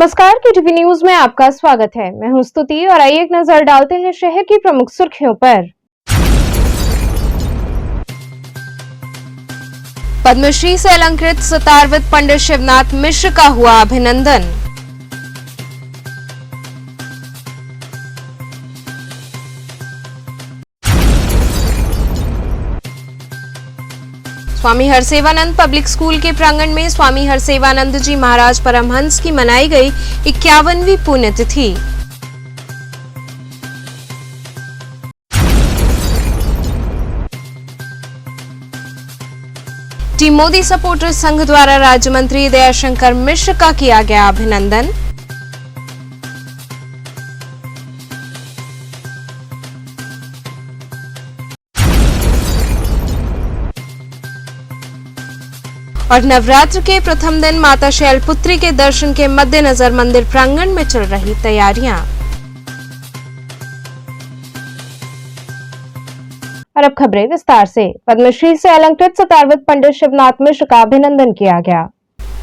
नमस्कार, KTV news में आपका स्वागत है। मैं हूं स्तुति और आइए एक नजर डालते हैं शहर की प्रमुख सुर्खियों पर। पद्मश्री से अलंकृत सतारविद पंडित शिवनाथ मिश्र का हुआ अभिनंदन। स्वामी हरसेवानंद पब्लिक स्कूल के प्रांगण में स्वामी हरसेवानंद जी महाराज परमहंस की मनाई गई 51वीं पुण्यतिथि। टीम मोदी सपोर्टर संघ द्वारा राज्य मंत्री दयाशंकर मिश्र का किया गया अभिनंदन। और नवरात्र के प्रथम दिन माता शैलपुत्री के दर्शन के मद्देनजर मंदिर प्रांगण में चल रही तैयारियां। और अब खबरें विस्तार से। पद्मश्री से अलंकृत सतारविद पंडित शिवनाथ मिश्र का अभिनंदन किया गया।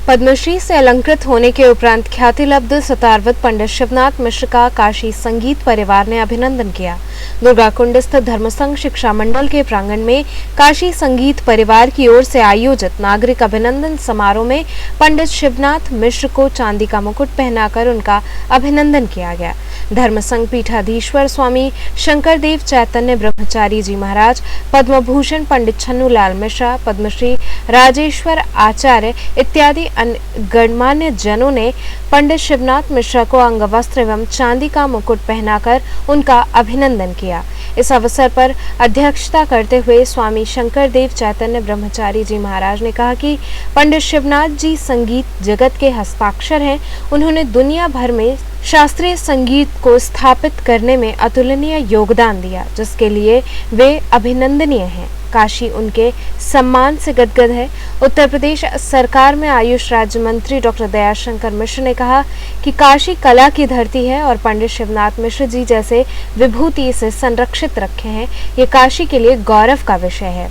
पद्मश्री से अलंकृत होने के उपरांत ख्याति लब्ध सतारविद पंडित शिवनाथ मिश्र का काशी संगीत परिवार ने अभिनंदन किया। दुर्गाकुंड स्थित धर्मसंघ शिक्षा मंडल के प्रांगण में काशी संगीत परिवार की ओर से आयोजित नागरिक अभिनंदन समारोह में पंडित शिवनाथ मिश्र को चांदी का मुकुट पहनाकर उनका अभिनंदन किया गया। धर्मसंघ पीठाधीश्वर स्वामी शंकरदेव चैतन्य ब्रह्मचारी जी महाराज, पद्म भूषण पंडित छन्नूलाल मिश्रा, पद्मश्री राजेश्वर आचार्य इत्यादि अन्य गणमान्य जनों ने पंडित शिवनाथ मिश्रा को अंगवस्त्र एवं चांदी का मुकुट पहनाकर उनका अभिनंदन किया। इस अवसर पर अध्यक्षता करते हुए स्वामी शंकरदेव चैतन्य ब्रह्मचारी जी महाराज ने कहा कि पंडित शिवनाथ जी संगीत जगत के हस्ताक्षर हैं। उन्होंने दुनिया भर में शास्त्रीय संगीत को स्थापित करने में अतुलनीय योगदान दिया, जिसके लिए वे अभिनंदनीय हैं। काशी उनके सम्मान से गदगद है। उत्तर प्रदेश सरकार में आयुष राज्य मंत्री डॉक्टर दयाशंकर मिश्र ने कहा कि काशी कला की धरती है और पंडित शिवनाथ मिश्र जी जैसे विभूति इसे संरक्षित रखे हैं। ये काशी के लिए गौरव का विषय है।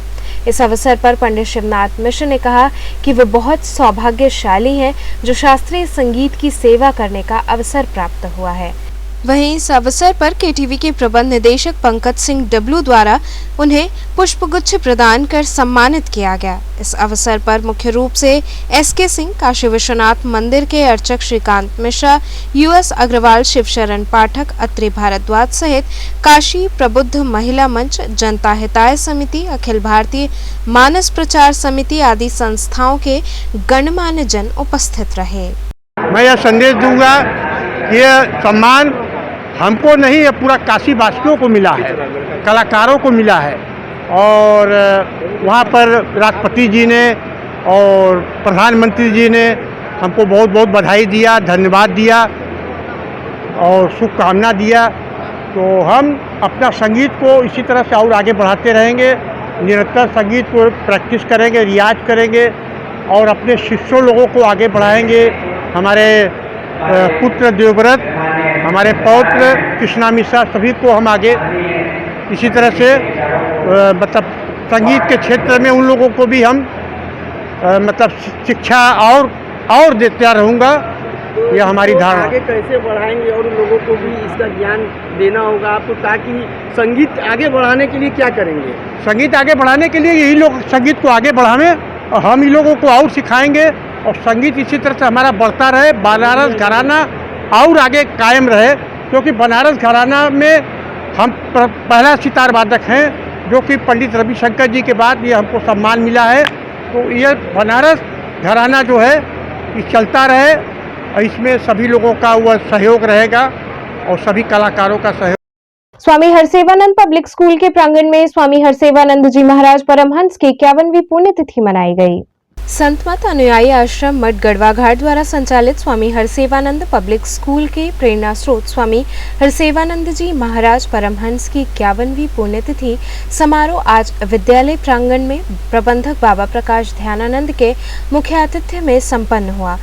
इस अवसर पर पंडित शिवनाथ मिश्र ने कहा कि वे बहुत सौभाग्यशाली हैं जो शास्त्रीय संगीत की सेवा करने का अवसर प्राप्त हुआ है। वहीं इस अवसर पर केटीवी के प्रबंध निदेशक पंकज सिंह डब्लू द्वारा उन्हें पुष्पगुच्छ प्रदान कर सम्मानित किया गया। इस अवसर पर मुख्य रूप से एसके सिंह, काशी विश्वनाथ मंदिर के अर्चक श्रीकांत मिश्रा, यूएस अग्रवाल, शिवशरण पाठक, अत्रि भारद्वाज सहित काशी प्रबुद्ध महिला मंच, जनता हिताय समिति, अखिल भारतीय मानस प्रचार समिति आदि संस्थाओं के गणमान्य जन उपस्थित रहे। मैं यह संदेश दूंगा, ये सम्मान हमको नहीं, ये पूरा काशी वासियों को मिला है, कलाकारों को मिला है। और वहाँ पर राष्ट्रपति जी ने और प्रधानमंत्री जी ने हमको बहुत बहुत बधाई दिया, धन्यवाद दिया और शुभकामना दिया। तो हम अपना संगीत को इसी तरह से और आगे बढ़ाते रहेंगे, निरंतर संगीत को प्रैक्टिस करेंगे, रियाज करेंगे और अपने शिष्यों लोगों को आगे बढ़ाएंगे। हमारे पुत्र देवव्रत, हमारे पौत्र कृष्णा मिश्रा, सभी को हम आगे इसी तरह से मतलब संगीत के क्षेत्र में उन लोगों को भी हम मतलब शिक्षा और देता रहूँगा। यह हमारी धारणा। आगे कैसे बढ़ाएंगे और उन लोगों को भी इसका ज्ञान देना होगा आपको, ताकि संगीत आगे बढ़ाने के लिए क्या करेंगे? संगीत आगे बढ़ाने के लिए यही लोग संगीत को आगे बढ़ावें और हम इन लोगों को और सिखाएंगे और संगीत इसी तरह से हमारा बढ़ता रहे। बनारस घराना और आगे कायम रहे, क्योंकि बनारस घराना में हम पहला सितार वादक हैं, जो कि पंडित रविशंकर जी के बाद ये हमको सम्मान मिला है। तो ये बनारस घराना जो है ये चलता रहे और इसमें सभी लोगों का वह सहयोग रहेगा और सभी कलाकारों का सहयोग। स्वामी हरसेवानंद पब्लिक स्कूल के प्रांगण में स्वामी हरसेवानंद जी महाराज परमहंस की 51वीं पुण्यतिथि मनाई गई। संत मत अनुयायी आश्रम मठ गढ़वा घाट द्वारा संचालित स्वामी हरसेवानंद पब्लिक स्कूल के प्रेरणा स्रोत स्वामी हरसेवानंद जी महाराज परमहंस की 51वीं पुण्यतिथि समारोह आज विद्यालय प्रांगण में प्रबंधक बाबा प्रकाश ध्यानानंद के मुख्य आतिथ्य में संपन्न हुआ।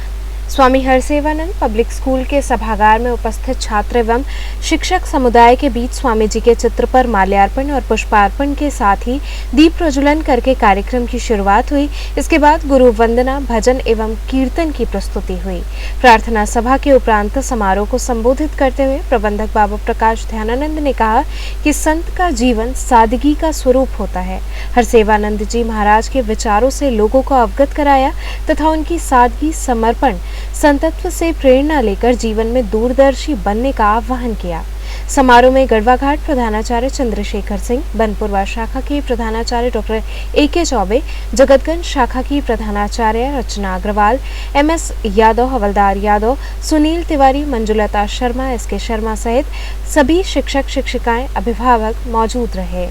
स्वामी हरसेवानंद पब्लिक स्कूल के सभागार में उपस्थित छात्र एवं शिक्षक समुदाय के बीच स्वामी जी के चित्र पर माल्यार्पण और पुष्पार्पण के साथ ही दीप प्रज्वलन करके कार्यक्रम की शुरुआत हुई। इसके बाद गुरु वंदना, भजन एवं कीर्तन की प्रस्तुति हुई। प्रार्थना सभा के उपरांत समारोह को संबोधित करते हुए प्रबंधक बाबा प्रकाश ध्यानानंद ने कहा कि संत का जीवन सादगी का स्वरूप होता है। हरसेवानंद जी महाराज के विचारों से लोगों को अवगत कराया तथा उनकी सादगी, समर्पण, संतत्व से प्रेरणा लेकर जीवन में दूरदर्शी बनने का आह्वान किया। समारोह में गढ़वा घाट प्रधानाचार्य चंद्रशेखर सिंह, बनपुरवा शाखा के प्रधानाचार्य डॉक्टर AK चौबे, जगतगंज शाखा की प्रधानाचार्य रचना अग्रवाल, MS यादव, हवलदार यादव, सुनील तिवारी, मंजुलता शर्मा, SK शर्मा सहित सभी शिक्षक शिक्षिकाएं, अभिभावक मौजूद रहे।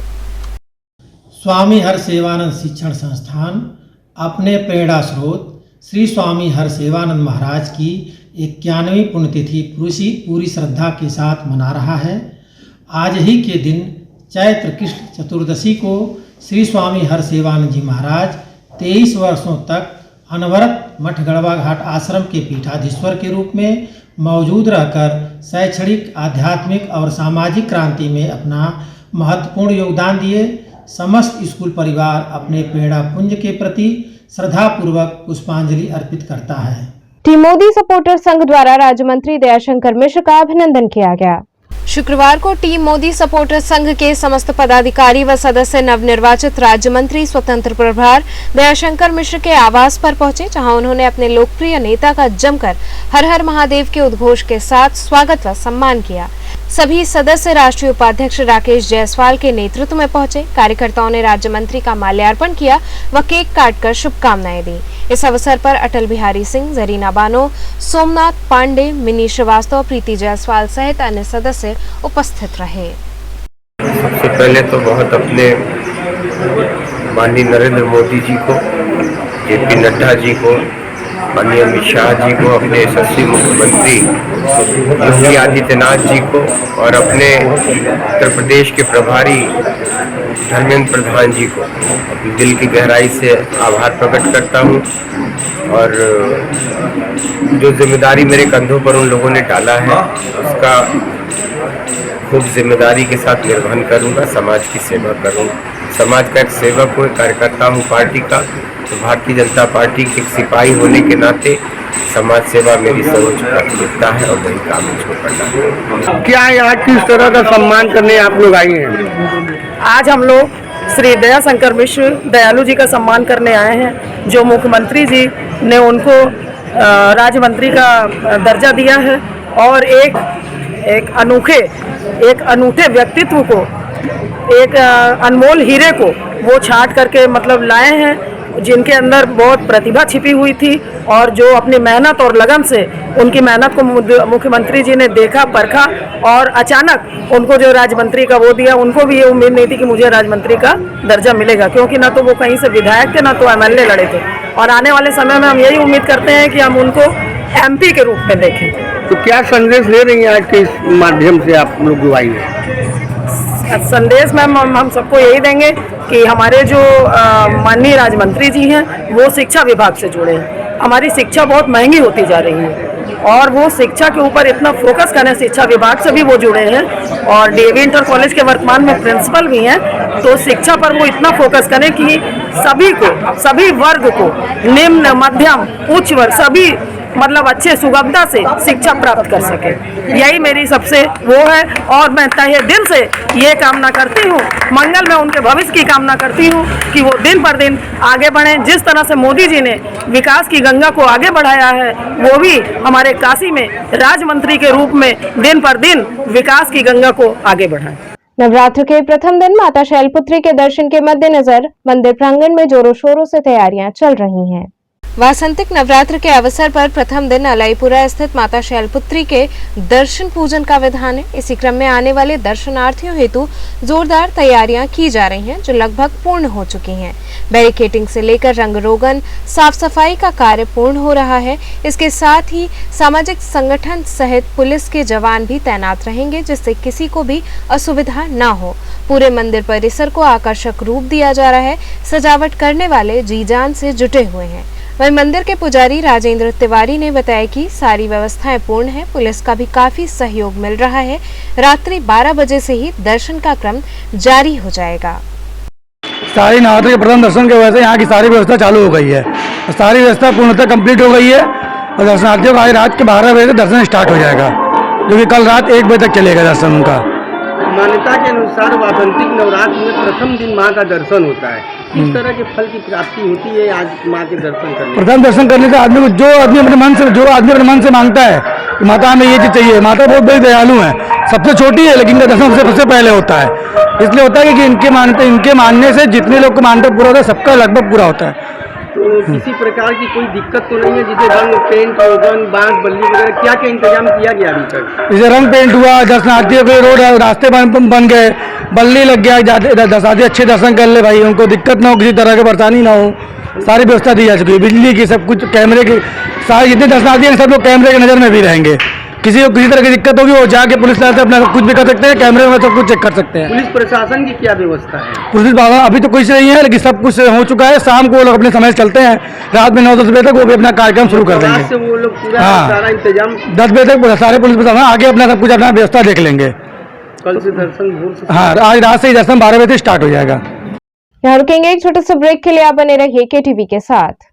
स्वामी हरसेवानंद शिक्षण संस्थान अपने प्रेरणा स्रोत श्री स्वामी हरसेवानंद महाराज की 91वीं पुण्यतिथि पूरी श्रद्धा के साथ मना रहा है। आज ही के दिन चैत्र कृष्ण चतुर्दशी को श्री स्वामी हरसेवानंद जी महाराज 23 वर्षों तक अनवरत मठ गढ़वा घाट आश्रम के पीठाधीश्वर के रूप में मौजूद रहकर शैक्षणिक, आध्यात्मिक और सामाजिक क्रांति में अपना महत्वपूर्ण योगदान दिए। समस्त स्कूल परिवार अपने प्रेरणा पुंज के प्रति श्रद्धापूर्वक पुष्पांजलि अर्पित करता है। टीम मोदी सपोर्टर संघ द्वारा राज्य मंत्री दयाशंकर मिश्र का अभिनंदन किया गया। शुक्रवार को टीम मोदी सपोर्टर संघ के समस्त पदाधिकारी व सदस्य नवनिर्वाचित राज्य मंत्री स्वतंत्र प्रभार दयाशंकर मिश्र के आवास पर पहुंचे, जहां उन्होंने अपने लोकप्रिय नेता का जमकर हर हर महादेव के उद्घोष के साथ स्वागत व सम्मान किया। सभी सदस्य राष्ट्रीय उपाध्यक्ष राकेश जायसवाल के नेतृत्व में पहुंचे। कार्यकर्ताओं ने राज्य मंत्री का माल्यार्पण किया व केक काटकर शुभकामनाएं दी। इस अवसर पर अटल बिहारी सिंह, जरीना बानो, सोमनाथ पांडे, मिनी श्रीवास्तव, प्रीति जायसवाल सहित अन्य सदस्य उपस्थित रहे। सबसे पहले तो बहुत अपने माननीय नरेंद्र मोदी जी को, JP नड्डा जी को, माननीय अमित शाह जी को, अपने यशस्वी मुख्यमंत्री योगी आदित्यनाथ जी को और अपने उत्तर प्रदेश के प्रभारी धर्मेंद्र प्रधान जी को अपने दिल की गहराई से आभार प्रकट करता हूँ। और जो जिम्मेदारी मेरे कंधों पर उन लोगों ने डाला है उसका खूब जिम्मेदारी के साथ निर्वहन करूँगा, समाज की सेवा करूँगा। समाज का एक सेवक हूँ, कार्यकर्ता हूँ पार्टी का, तो भारतीय जनता पार्टी के एक सिपाही होने के नाते समाज सेवा मेरी सर्वोच्च प्राथमिकता है और वही काम मुझको करना है। क्या यहाँ किस तरह का सम्मान करने आप लोग आए हैं? आज हम लोग श्री दयाशंकर मिश्र दयालु जी का सम्मान करने आए हैं, जो मुख्यमंत्री जी ने उनको राज्य मंत्री का दर्जा दिया है और एक अनूठे व्यक्तित्व को, एक अनमोल हीरे को वो छांट करके मतलब लाए हैं, जिनके अंदर बहुत प्रतिभा छिपी हुई थी और जो अपनी मेहनत और लगन से उनकी मेहनत को मुख्यमंत्री जी ने देखा, परखा और अचानक उनको जो राज्य मंत्री का वो दिया। उनको भी ये उम्मीद नहीं थी कि मुझे राज्य मंत्री का दर्जा मिलेगा, क्योंकि ना तो वो कहीं से विधायक थे ना तो MLA लड़े थे। और आने वाले समय में हम यही उम्मीद करते हैं कि हम उनको MP के रूप में देखें। तो क्या संदेश दे रही हैं आज के इस माध्यम से आप लोग जो आई हैं? संदेश में हम सबको यही देंगे कि हमारे जो माननीय राज्य मंत्री जी हैं वो शिक्षा विभाग से जुड़े हैं। हमारी शिक्षा बहुत महंगी होती जा रही है और वो शिक्षा के ऊपर इतना फोकस करें, शिक्षा विभाग से भी वो जुड़े हैं और DAV इंटर कॉलेज के वर्तमान में प्रिंसिपल भी हैं। तो शिक्षा पर वो इतना फोकस करें कि सभी वर्ग को, निम्न, मध्यम, उच्च वर्ग, सभी मतलब अच्छे सुगमता से शिक्षा प्राप्त कर सके। यही मेरी सबसे वो है और मैं तहे दिल से ये कामना करती हूँ, मंगल में उनके भविष्य की कामना करती हूँ कि वो दिन पर दिन आगे बढ़ें। जिस तरह से मोदी जी ने विकास की गंगा को आगे बढ़ाया है, वो भी हमारे काशी में राज्य मंत्री के रूप में दिन पर दिन विकास की गंगा को आगे बढ़ाएं। नवरात्र के प्रथम दिन माता शैलपुत्री के दर्शन के मद्देनजर मंदिर प्रांगण में जोरों शोरों से तैयारियां चल रही हैं। वासंतिक नवरात्र के अवसर पर प्रथम दिन अलाईपुरा स्थित माता शैलपुत्री के दर्शन पूजन का विधान है। इसी क्रम में आने वाले दर्शनार्थियों हेतु जोरदार तैयारियां की जा रही हैं, जो लगभग पूर्ण हो चुकी हैं। बैरिकेडिंग से लेकर रंग रोगन, साफ सफाई का कार्य पूर्ण हो रहा है। इसके साथ ही सामाजिक संगठन सहित पुलिस के जवान भी तैनात रहेंगे, जिससे किसी को भी असुविधा न हो। पूरे मंदिर परिसर को आकर्षक रूप दिया जा रहा है। सजावट करने वाले जी जान से जुटे हुए हैं। वहीं मंदिर के पुजारी राजेंद्र तिवारी ने बताया कि सारी व्यवस्थाएं पूर्ण है, पुलिस का भी काफी सहयोग मिल रहा है। रात्रि 12 बजे से ही दर्शन का क्रम जारी हो जाएगा। सारी नवरात्रि के प्रथम दर्शन की वजह से यहाँ की सारी व्यवस्था चालू हो गई है। सारी व्यवस्था पूर्णतः कंप्लीट हो गई है और दर्शनार्थियों का आज रात के 12 बजे से दर्शन स्टार्ट हो जाएगा, जो कि कल रात 1 बजे तक चलेगा दर्शन उनका। मान्यता के अनुसार वासंतिक नवरात्र में प्रथम दिन माँ का दर्शन होता है। किस तरह के फल की प्राप्ति होती है आज माँ के दर्शन करने? प्रथम दर्शन करने से आदमी को जो आदमी अपने मन से मांगता है कि माता हमें ये चीज़ चाहिए। माता बहुत बड़ी दयालु है, सबसे छोटी है लेकिन इनका दर्शन सबसे पहले होता है। इसलिए होता है कि इनके मानने से जितने लोग को मानता पूरा होता है, सबका लगभग पूरा होता है। तो किसी प्रकार की कोई दिक्कत तो नहीं है? जैसे रंग पेंट रोगन बांस बल्ली वगैरह क्या क्या इंतजाम किया गया अभी तक? जैसे रंग पेंट हुआ, दर्शनार्थियों के रोड रास्ते बन गए, बल्ली लग गया, दर्शनार्थी अच्छे दर्शन कर ले भाई, उनको दिक्कत ना हो, किसी तरह की परेशानी ना हो। सारी व्यवस्था दी जा चुकी है, बिजली की, सब कुछ, कैमरे की, सारे जितने दर्शनार्थी हैं सब लोग कैमरे की नज़र में भी रहेंगे। किसी को किसी तरह की दिक्कत होगी वो जाके पुलिस लाइन से अपना कुछ भी कर सकते हैं, कैमरे में सब कुछ चेक कर सकते हैं। पुलिस प्रशासन की क्या व्यवस्था है? पुलिस बाबा अभी तो कुछ नहीं है, लेकिन सब कुछ हो चुका है। शाम को वो लोग अपने समय से चलते हैं, रात में 9-10 बजे तक वो भी अपना कार्यक्रम शुरू कर देंगे। रात से वो लोग पूरा सारा इंतजाम 10 बजे तक सारे पुलिस प्रशासन आगे अपना सब कुछ अपना व्यवस्था देख लेंगे। कल से दर्शन भोर से हाँ, आज रात से ही दर्शन 12 बजे से स्टार्ट हो जाएगा। यहाँ रुकेंगे एक छोटे से ब्रेक के लिए, आप बने रहिए KTV के साथ।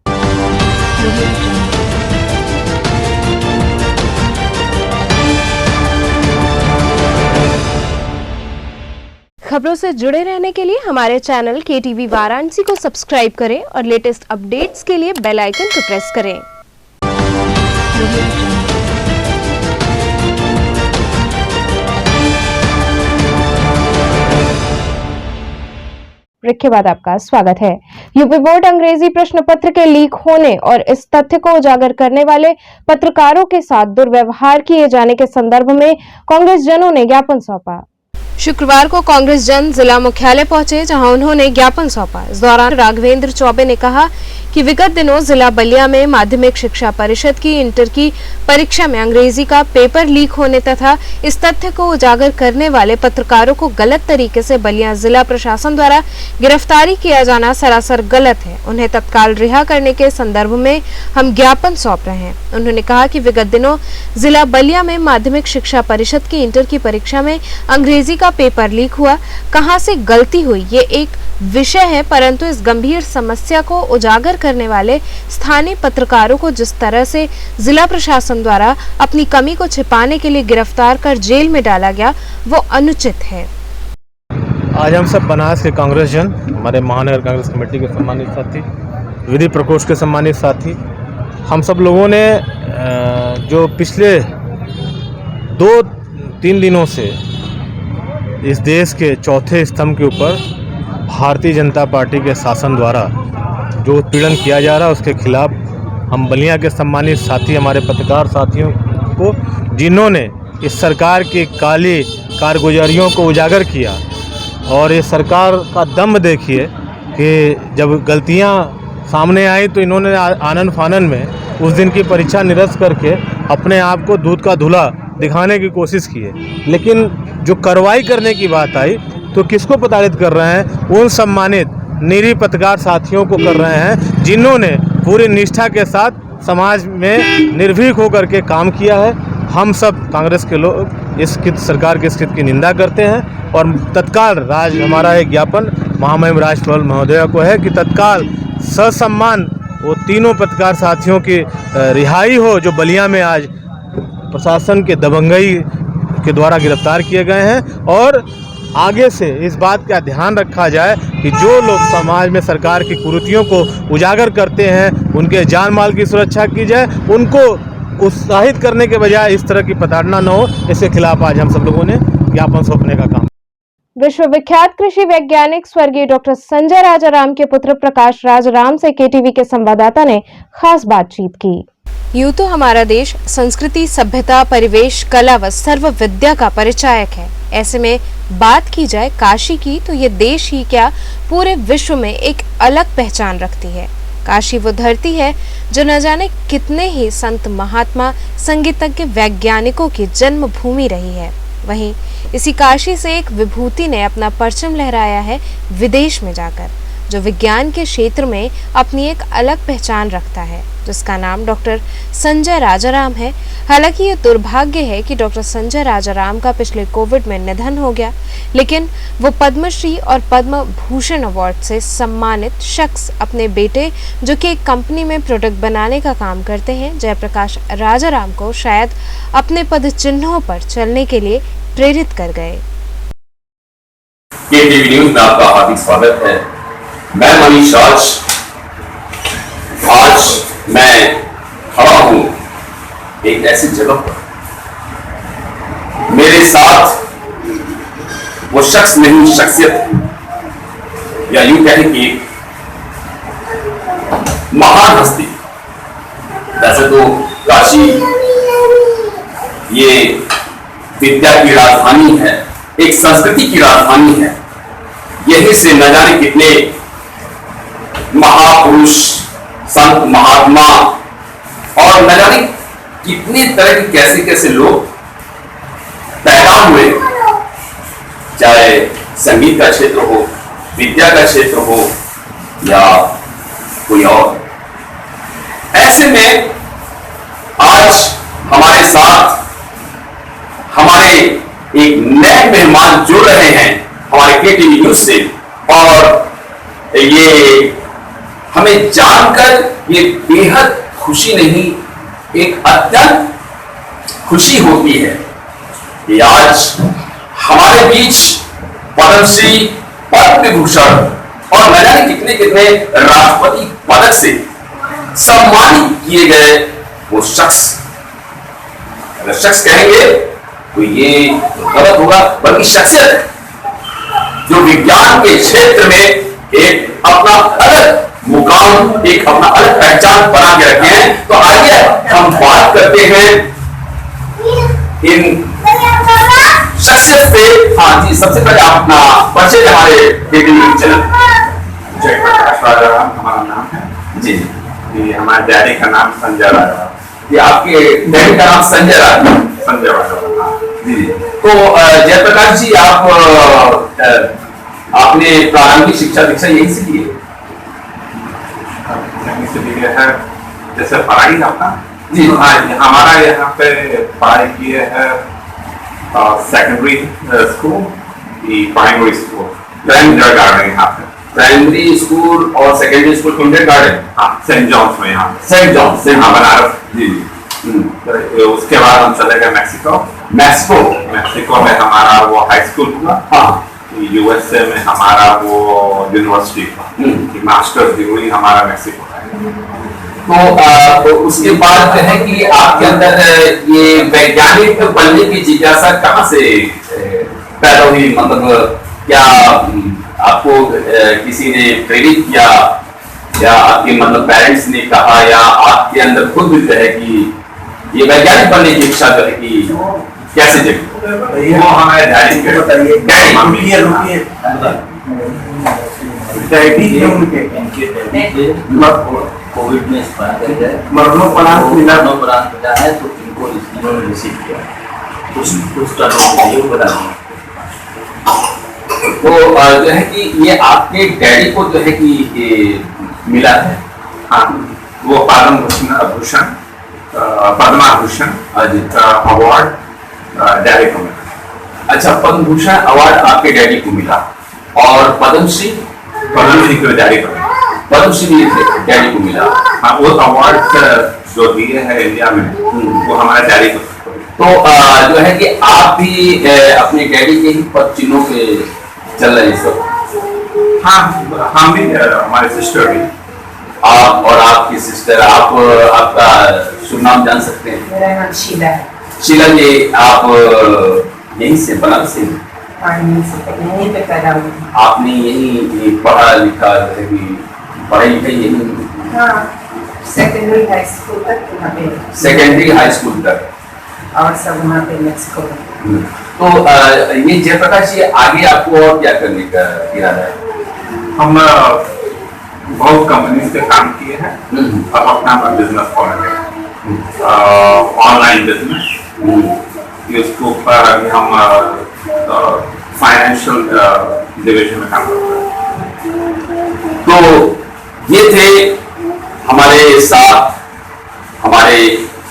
खबरों से जुड़े रहने के लिए हमारे चैनल KTV वाराणसी को सब्सक्राइब करें और लेटेस्ट अपडेट्स के लिए बेल आइकन को प्रेस करें। ब्रेक के बाद आपका स्वागत है। यूपी बोर्ड अंग्रेजी प्रश्न पत्र के लीक होने और इस तथ्य को उजागर करने वाले पत्रकारों के साथ दुर्व्यवहार किए जाने के संदर्भ में कांग्रेस जनों ने ज्ञापन सौंपा। शुक्रवार को कांग्रेस जन जिला मुख्यालय पहुंचे, जहां उन्होंने ज्ञापन सौंपा। इस दौरान राघवेंद्र चौबे ने कहा कि विगत दिनों जिला बलिया में माध्यमिक शिक्षा परिषद की इंटर की परीक्षा में अंग्रेजी का पेपर लीक होने तथा इस तथ्य को उजागर करने वाले पत्रकारों को गलत तरीके से बलिया जिला प्रशासन द्वारा गिरफ्तारी किया जाना सरासर गलत है। उन्हें तत्काल रिहा करने के संदर्भ में हम ज्ञापन सौंप रहे हैं। उन्होंने कहा कि विगत दिनों जिला बलिया में माध्यमिक शिक्षा परिषद की इंटर की परीक्षा में अंग्रेजी का पेपर लीक हुआ। कहां से गलती हुई ये एक विषय है, परंतु इस गंभीर समस्या को उजागर करने वाले स्थानीय पत्रकारों को जिस तरह से जिला प्रशासन द्वारा अपनी कमी को छिपाने के लिए गिरफ्तार कर जेल में डाला गया, वो अनुचित है। आज हम सब बनारस के कांग्रेस जन, हमारे महानगर कांग्रेस कमेटी के सम्मानित साथी, विधि प्रकोष्ठ के सम्मानित साथी, हम सब लोगों ने जो पिछले 2-3 दिनों से इस देश के चौथे स्तंभ के ऊपर भारतीय जनता पार्टी के शासन द्वारा जो उत्पीड़न किया जा रहा है उसके खिलाफ हम बलिया के सम्मानित साथी, हमारे पत्रकार साथियों को, जिन्होंने इस सरकार की काली कारगुजारियों को उजागर किया, और इस सरकार का दम देखिए कि जब गलतियां सामने आई तो इन्होंने आनन फानन में उस दिन की परीक्षा निरस्त करके अपने आप को दूध का धुला दिखाने की कोशिश की है। लेकिन जो कार्रवाई करने की बात आई तो किसको प्रताड़ित कर रहे हैं? उन सम्मानित निरीह पत्रकार साथियों को कर रहे हैं जिन्होंने पूरी निष्ठा के साथ समाज में निर्भीक होकर के काम किया है। हम सब कांग्रेस के लोग इस सरकार के स्थिति की निंदा करते हैं और तत्काल हमारा एक ज्ञापन महामहिम राजपाल महोदया को है कि तत्काल ससम्मान वो तीनों पत्रकार साथियों की रिहाई हो जो बलिया में आज प्रशासन के दबंगई के द्वारा गिरफ्तार किए गए हैं, और आगे से इस बात का ध्यान रखा जाए कि जो लोग समाज में सरकार की कुरीतियों को उजागर करते हैं उनके जान माल की सुरक्षा की जाए, उनको उत्साहित करने के बजाय इस तरह की प्रताड़ना न हो। इसके खिलाफ आज हम सब लोगों ने ज्ञापन सौंपने का काम। विश्वविख्यात कृषि वैज्ञानिक स्वर्गीय डॉक्टर संजय राजाराम के पुत्र प्रकाश राजाराम से KTV के संवाददाता ने खास बातचीत की। यूं तो हमारा देश संस्कृति, सभ्यता, परिवेश, कला व सर्व विद्या का परिचायक है। ऐसे में बात की जाए काशी की तो ये देश ही क्या पूरे विश्व में एक अलग पहचान रखती है। काशी वो धरती है जो न जाने कितने ही संत, महात्मा, संगीतज्ञ, वैज्ञानिकों की जन्म भूमि रही है। वहीं इसी काशी से एक विभूति ने अपना परचम लहराया है विदेश में जाकर। जो विज्ञान के क्षेत्र में अपनी एक अलग पहचान रखता है, जिसका नाम डॉक्टर संजय राजाराम है। हालांकि ये दुर्भाग्य है कि डॉक्टर संजय राजाराम का पिछले कोविड में निधन हो गया, लेकिन वो पद्मश्री और पद्म भूषण अवार्ड से सम्मानित शख्स अपने बेटे, जो कि एक कंपनी में प्रोडक्ट बनाने का काम करते हैं, जयप्रकाश राजाराम को शायद अपने पद चिन्हों पर चलने के लिए प्रेरित कर गए। केटीवी न्यूज में आपका हार्दिक स्वागत है। मैं मनीष राज। आज मैं खड़ा हूं एक ऐसी जगह पर, मेरे साथ वो शख्स नहीं, शख्सियत, या यूं कहें कि महान हस्ती। वैसे तो काशी ये विद्या की राजधानी है, एक संस्कृति की राजधानी है। यहीं से न जाने कितने महापुरुष, संत, महात्मा और न जाने कितने तरह के कैसे कैसे लोग पैदा हुए, चाहे संगीत का क्षेत्र हो, विद्या का क्षेत्र हो या कोई और। ऐसे में आज हमारे साथ हमारे एक नए मेहमान जुड़ रहे हैं हमारे केटीवी न्यूज से, और ये हमें जानकर ये बेहद खुशी नहीं, एक अत्यंत खुशी होती है कि आज हमारे बीच पद्मश्री, पद्म विभूषण और न जाने कितने कितने राष्ट्रपति पदक से सम्मानित किए गए वो शख्स, अगर शख्स कहेंगे तो ये गलत होगा, बल्कि शख्सियत है जो विज्ञान के क्षेत्र में एक अपना अलग मुकाम, एक अपना अलग पहचान बना के रखे हैं। तो आइए हम बात करते हैं इन शख्सियत से। हाँ जी, सबसे पहले आप अपना परिचय हमारे केटीवी चैनल। जयप्रकाश राजाराम हमारा नाम है जी। ये हमारे डैडी का नाम संजय राजाराम। ये आपके डैडी का नाम संजय राजाराम। संजय राजाराम जी। तो जयप्रकाश जी, आपने प्रारंभिक शिक्षा दीक्षा यही से की है? है जैसे पढ़ाई आपका जी। हाँ, हमारा यहाँ पे पढ़ाई किए है secondary school, primary school, kindergarten यहाँ पे। प्राइमरी स्कूल और सेकेंडरी स्कूल किंडरगार्टन, हाँ, सेंट जॉन्स में, यहाँ सेंट जॉन्स, हाँ, बनारस। जी। तो उसके बाद हम चले गए मैक्सिको में हमारा वो हाई स्कूल हुआ। हाँ। यूएसए में हमारा वो यूनिवर्सिटी था, मास्टर्स डिग्री हमारा मैक्सिको है। तो उसके बाद है कि आपके अंदर ये वैज्ञानिक बनने की जिज्ञासा कहाँ से पैदा हुई? मतलब क्या आपको किसी ने प्रेरित किया, या आपके मतलब पेरेंट्स ने कहा, या आपके अंदर खुद भी है कि ये वैज्ञानिक बनने की इच्छा जो है कि कैसे जगी? वो हमारे डैडी के बताइए। कोविड में मरणोपरांत मिला है, तो इनको इन्होंने रिसीव किया कुछ टाइम के लिए बता दिया। तो जो है कि ये आपके डैडी को जो है कि मिला है। हाँ, वो पद्म भूषण अवार्ड डैडी को मिला। अच्छा, पद्म भूषण अवार्ड आपके डैडी को मिला, और पद्मश्री को डैडी को मिला। पद्मश्री डैडी को मिला। हाँ, वो अवार्ड जो दिए हैं इंडिया में वो हमारे डैडी को। तो जो है कि आप भी अपने डैडी के ही पद चिन्हों पे चल रहे हैं सब? हाँ, हम भी, हमारे सिस्टर भी। आप और आपकी सिस्टर, आपका शुभ नाम जान सकते हैं? मेरा नाम शीला है। शीला जी, आप यहीं से, बनारस से? यहीं पे पैदा हुई। आपने यहीं पढ़ा लिखा, पढ़ाई लिखाई यहीं? हाँ, सेकेंडरी हाई स्कूल तक वहाँ पे। सेकेंडरी हाई स्कूल तक, और सब वहाँ पे मैक्सिको में। तो ये जयप्रकाश जी, आगे आपको और क्या करने का इरादा है? हम बहुत कंपनीज पे काम किए हैं, अब अपना बिजनेस खोलेंगे, ऑनलाइन बिजनेस। इसके ऊपर अभी हम फाइनेंशियल डिवीजन में काम करते हैं। तो ये थे हमारे साथ हमारे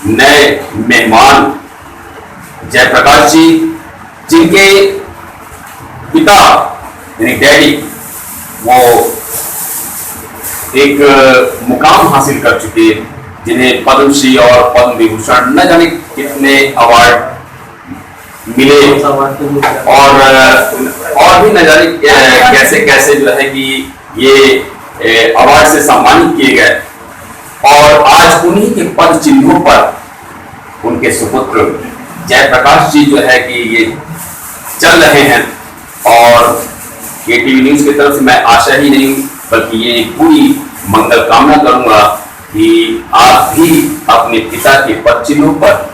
नए मेहमान जयप्रकाश जी, जिनके पिता यानी डैडी वो एक मुकाम हासिल कर चुके, जिन्हें पद्मश्री और पद्म विभूषण न जाने कितने अवार्ड मिले और भी न जाने कैसे कैसे जो है कि ये अवार्ड से सम्मानित किए गए। और आज उन्हीं के पद चिन्हों पर उनके सुपुत्र जयप्रकाश जी जो है कि ये चल रहे हैं। और केटीवी न्यूज की तरफ से मैं आशा ही नहीं बल्कि ये पूरी मंगल कामना करूंगा कि आप भी अपने पिता के पद चिन्हों पर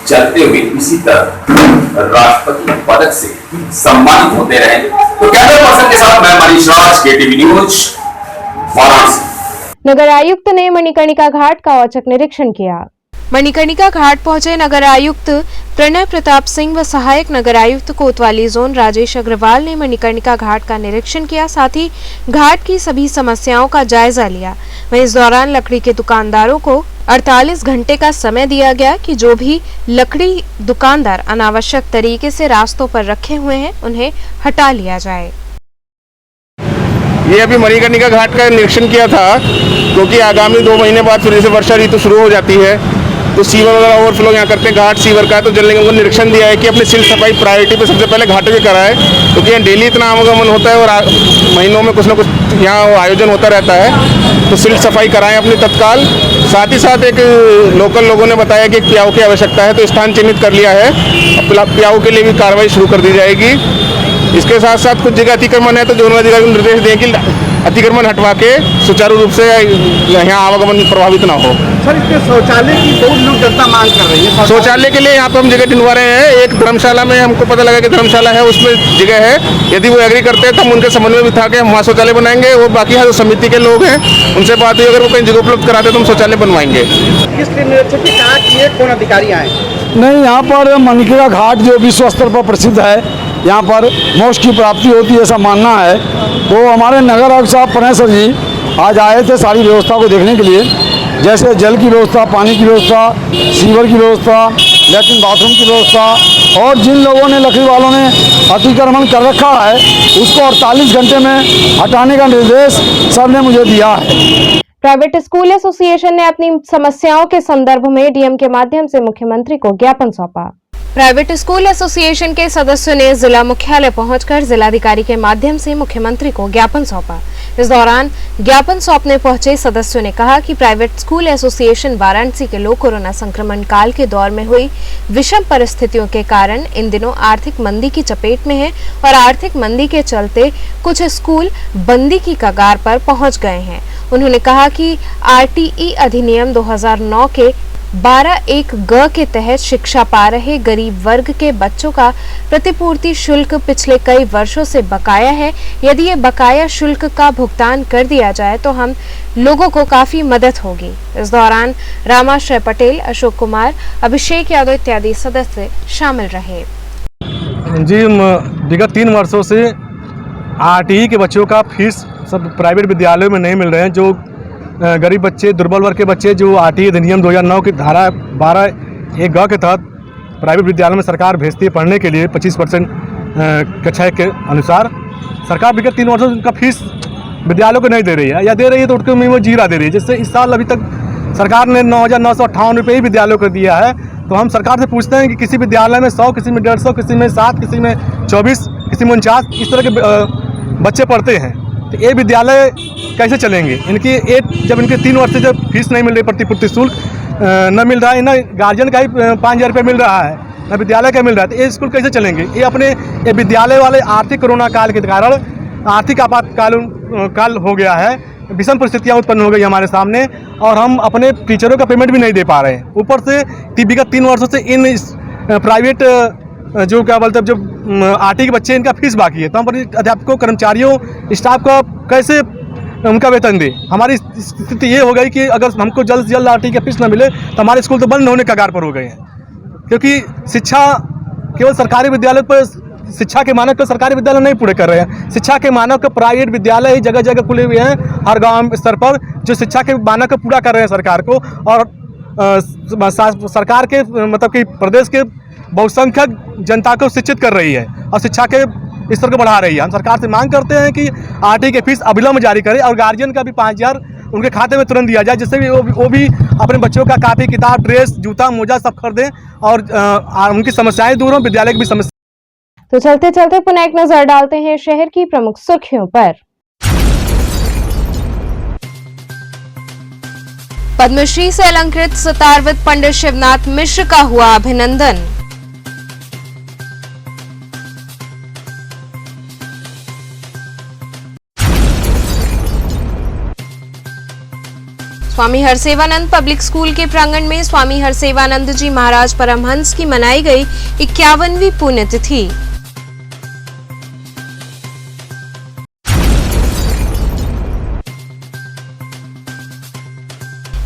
चलते हुए इसी तरह राष्ट्रपति पदक से सम्मानित होते रहे। तो कैमरा पर्सन के साथ मैं मनीष राज, केटीवी न्यूज, वाराणसी। नगर आयुक्त ने मणिकर्णिका घाट का औचक निरीक्षण किया। मणिकर्णिका घाट पहुंचे नगर आयुक्त प्रणय प्रताप सिंह व सहायक नगर आयुक्त कोतवाली जोन राजेश अग्रवाल ने मणिकर्णिका घाट का निरीक्षण किया, साथ ही घाट की सभी समस्याओं का जायजा लिया। वहीं इस दौरान लकड़ी के दुकानदारों को 48 घंटे का समय दिया गया कि जो भी लकड़ी दुकानदार अनावश्यक तरीके से रास्तों पर रखे हुए हैं उन्हें हटा लिया जाए। ये अभी मणिकर्णिका घाट का निरीक्षण किया था, क्योंकि आगामी 2 महीने बाद फिर से वर्षा ऋतु शुरू हो जाती है तो सीवर वगैरह ओवरफ्लो यहाँ करते हैं, घाट सीवर का है। तो जल निगम को निरीक्षण दिया है कि अपनी सिल्ट सफाई प्रायोरिटी पे सबसे पहले घाटों की कराए, क्योंकि यहाँ डेली इतना आवागमन होता है और महीनों में कुछ ना कुछ यहाँ आयोजन होता रहता है। तो सिल्ट सफाई कराएं अपनी तत्काल। साथ ही साथ एक लोकल लोगों ने बताया कि एक प्याऊ की आवश्यकता है, तो स्थान चिन्हित कर लिया है। अब प्याऊ के लिए भी कार्रवाई शुरू कर दी जाएगी। इसके साथ साथ कुछ जगह अतिक्रमण है तो जोनल अधिकारी को निर्देश दें कि अतिक्रमण हटवा के सुचारू रूप से यहाँ आवागमन प्रभावित ना हो। सर, इसके शौचालय की बहुत लोग जनता मांग कर रही है। शौचालय के लिए यहाँ पर हम जगह ढूंढवा रहे हैं। एक धर्मशाला में हमको पता लगा कि धर्मशाला है, उसमें जगह है। यदि वो एग्री करते हैं तो हम उनके समन्वय बिठा के हम वहाँ शौचालय बनाएंगे। वो बाकी है जो समिति के लोग हैं उनसे बात हुई, अगर वो कहीं जगह उपलब्ध कराते हैं तो हम शौचालय बनवाएंगे। किसके निरीक्षण की कहा कि कौन अधिकारी आए? नहीं, यहाँ पर मणिकर्णिका घाट जो विश्व स्तर पर प्रसिद्ध है, यहाँ पर मोक्ष की प्राप्ति होती है ऐसा मानना है। तो हमारे नगर आयुक्त साहब प्रणय सर जी आज आए थे सारी व्यवस्था को देखने के लिए, जैसे जल की व्यवस्था, पानी की व्यवस्था, सीवर की व्यवस्था, लेट्रिन बाथरूम की व्यवस्था। और जिन लोगों ने, लकड़ी वालों ने अतिक्रमण कर रखा है उसको 48 घंटे में हटाने का निर्देश सर ने मुझे दिया है। प्राइवेट स्कूल एसोसिएशन ने अपनी समस्याओं के संदर्भ में डीएम के माध्यम से मुख्यमंत्री को ज्ञापन सौंपा। प्राइवेट स्कूल एसोसिएशन के सदस्यों ने जिला मुख्यालय पहुंचकर जिलाधिकारी के माध्यम से मुख्यमंत्री को ज्ञापन सौंपा। इस दौरान ज्ञापन सौंपने पहुंचे सदस्यों ने कहा कि प्राइवेट स्कूल एसोसिएशन वाराणसी के लोग कोरोना संक्रमण काल के दौर में हुई विषम परिस्थितियों के कारण इन दिनों आर्थिक मंदी की चपेट में है और आर्थिक मंदी के चलते कुछ स्कूल बंदी की कगार पर पहुंच गए हैं। उन्होंने कहा कि आरटीई अधिनियम 2009 के 12(1) ग के तहत शिक्षा पा रहे गरीब वर्ग के बच्चों का प्रतिपूर्ति शुल्क पिछले कई वर्षों से बकाया है। यदि ये बकाया शुल्क का भुगतान कर दिया जाए तो हम लोगों को काफी मदद होगी। इस दौरान रामाश्रय पटेल, अशोक कुमार, अभिषेक यादव इत्यादि सदस्य शामिल रहे। जी, विगत 3 वर्षों से आरटीई के बच्चों का फीस सब प्राइवेट विद्यालयों में नहीं मिल रहे हैं। जो गरीब बच्चे, दुर्बल वर्ग के बच्चे जो आरटीई अधिनियम 2009 की धारा 12(1) ग के तहत प्राइवेट विद्यालय में सरकार भेजती है पढ़ने के लिए 25% कक्षा के अनुसार, सरकार विगत 3 वर्षों से उनका फीस विद्यालयों को नहीं दे रही है, या दे रही है तो उनके वो जीरा दे रही है। जिससे इस साल अभी तक सरकार ने 9,958 रुपये ही विद्यालयों को दिया है। तो हम सरकार से पूछते हैं कि किसी विद्यालय में 100, किसी में 150, किसी में 7, किसी में 24, किसी में 49 इस तरह के बच्चे पढ़ते हैं, तो ये विद्यालय कैसे चलेंगे? इनकी जब इनके 3 वर्ष से जब फीस नहीं मिल रही, प्रतिपूर्ति शुल्क न मिल रहा है, न गार्जियन का ही 5,000 रुपये मिल रहा है, न विद्यालय का मिल रहा है, तो ये स्कूल कैसे चलेंगे? ये विद्यालय वाले आर्थिक कोरोना काल के कारण आर्थिक आपातकाल हो गया है, विषम परिस्थितियाँ उत्पन्न हो गई हमारे सामने और हम अपने टीचरों का पेमेंट भी नहीं दे पा रहे हैं। ऊपर से विगत 3 वर्षों से इन प्राइवेट जो क्या बोलते हैं जो आरटी के बच्चे इनका फीस बाकी है, तो हम अपने अध्यापकों, कर्मचारियों, स्टाफ का कैसे उनका वेतन दे? हमारी स्थिति ये हो गई कि अगर हमको जल्द से जल्द आरटी का फीस न मिले तो हमारे स्कूल तो बंद होने कगार पर हो गए हैं, क्योंकि शिक्षा केवल सरकारी विद्यालय पर शिक्षा के मानक तो सरकारी विद्यालय नहीं पूरे कर रहे हैं। शिक्षा के मानक प्राइवेट विद्यालय ही जगह जगह खुले हुए हैं हर गांव स्तर पर, जो शिक्षा के मानक पूरा कर रहे हैं सरकार को। और सरकार के मतलब कि प्रदेश के बहुसंख्यक जनता को शिक्षित कर रही है और शिक्षा के स्तर को बढ़ा रही है। हम सरकार से मांग करते हैं कि आरटी की फीस अविलंब जारी करे और गार्जियन का भी 5,000 उनके खाते में तुरंत दिया जाए, जिससे भी वो भी अपने बच्चों का कापी किताब ड्रेस जूता मोजा सब खरीदें और उनकी समस्याएं दूर हों, विद्यालय की भी समस्या। तो चलते चलते पुनः एक नजर डालते हैं शहर की प्रमुख सुर्खियों पर। पद्मश्री से अलंकृत सतारवत पंडित शिवनाथ मिश्र का हुआ अभिनंदन। स्वामी हरसेवानंद पब्लिक स्कूल के प्रांगण में स्वामी हरसेवानंद जी महाराज परमहंस की मनाई गई 51वीं पुण्यतिथि।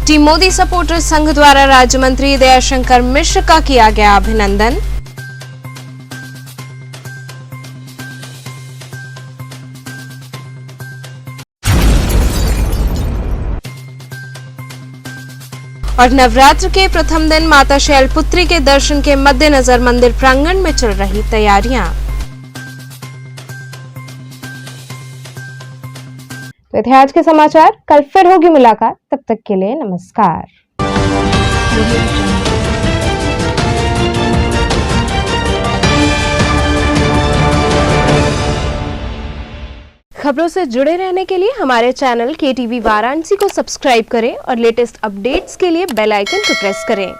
टीम मोदी सपोर्टर संघ द्वारा राज्य मंत्री दयाशंकर मिश्र का किया गया अभिनंदन। और नवरात्र के प्रथम दिन माता शैलपुत्री के दर्शन के मद्देनजर मंदिर प्रांगण में चल रही तैयारियां। तो थे आज के समाचार, कल फिर होगी मुलाकात, तब तक के लिए नमस्कार। खबरों से जुड़े रहने के लिए हमारे चैनल KTV वाराणसी को सब्सक्राइब करें और लेटेस्ट अपडेट्स के लिए बेल आइकन को प्रेस करें।